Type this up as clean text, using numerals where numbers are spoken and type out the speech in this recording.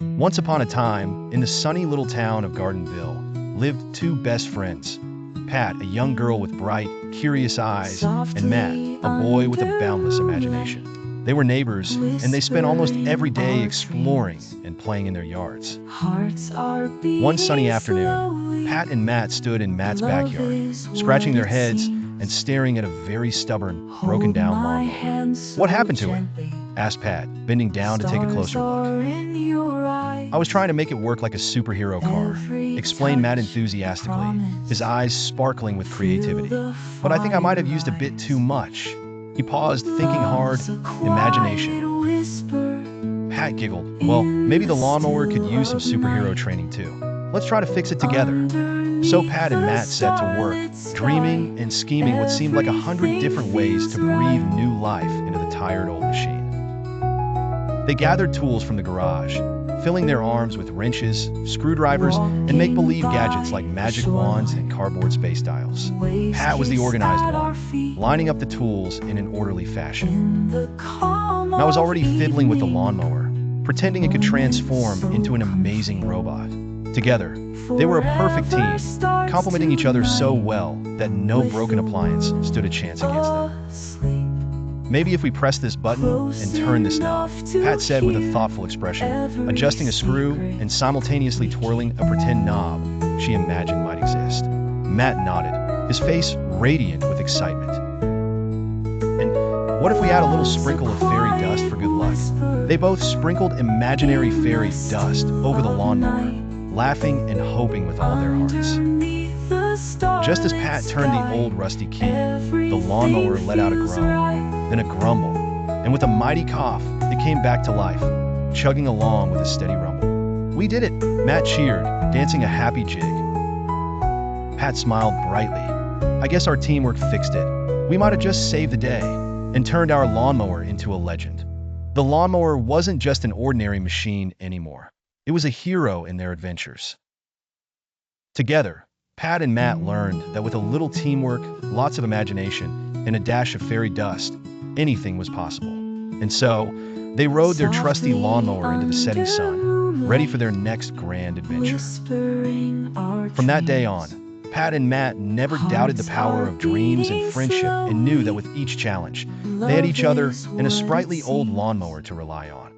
Once upon a time, in the sunny little town of Garden Ville, lived two best friends. Pat, a young girl with bright, curious eyes, and Matt, a boy with a boundless imagination. They were neighbors, and they spent almost every day exploring and playing in their yards. One sunny afternoon, Pat and Matt stood in Matt's backyard, scratching their heads and staring at a very stubborn, broken-down lawnmower. "What happened to it?" asked Pat, bending down to take a closer look. "I was trying to make it work like a superhero car," explained Matt enthusiastically, his eyes sparkling with creativity. "But I think I might have used a bit too much." He paused, thinking hard. Imagination. Pat giggled. "Well, maybe the lawnmower could use some superhero training too. Let's try to fix it together." So Pat and Matt set to work, dreaming and scheming what seemed like 100 different ways to breathe new life into the tired old machine. They gathered tools from the garage, filling their arms with wrenches, screwdrivers, and make-believe gadgets like magic wands and cardboard space dials. Pat was the organized one, lining up the tools in an orderly fashion. I was already fiddling with the lawnmower, pretending it could transform into an amazing robot. Together, they were a perfect team, complementing each other so well that no broken appliance stood a chance against them. "Maybe if we press this button and turn this knob," Pat said with a thoughtful expression, adjusting a screw and simultaneously twirling a pretend knob she imagined might exist. Matt nodded, his face radiant with excitement. "And what if we add a little sprinkle of fairy dust for good luck?" They both sprinkled imaginary fairy dust over the lawnmower, laughing and hoping with all their hearts. Just as Pat turned the old rusty key, the lawnmower let out a groan, then a grumble, and with a mighty cough, it came back to life, chugging along with a steady rumble. "We did it!" Matt cheered, dancing a happy jig. Pat smiled brightly. "I guess our teamwork fixed it. We might have just saved the day and turned our lawnmower into a legend." The lawnmower wasn't just an ordinary machine anymore. It was a hero in their adventures. Together, Pat and Matt learned that with a little teamwork, lots of imagination, and a dash of fairy dust, anything was possible. And so, they rode their trusty lawnmower into the setting sun, ready for their next grand adventure. From that day on, Pat and Matt never doubted the power of dreams and friendship and knew that with each challenge, they had each other and a sprightly old lawnmower to rely on.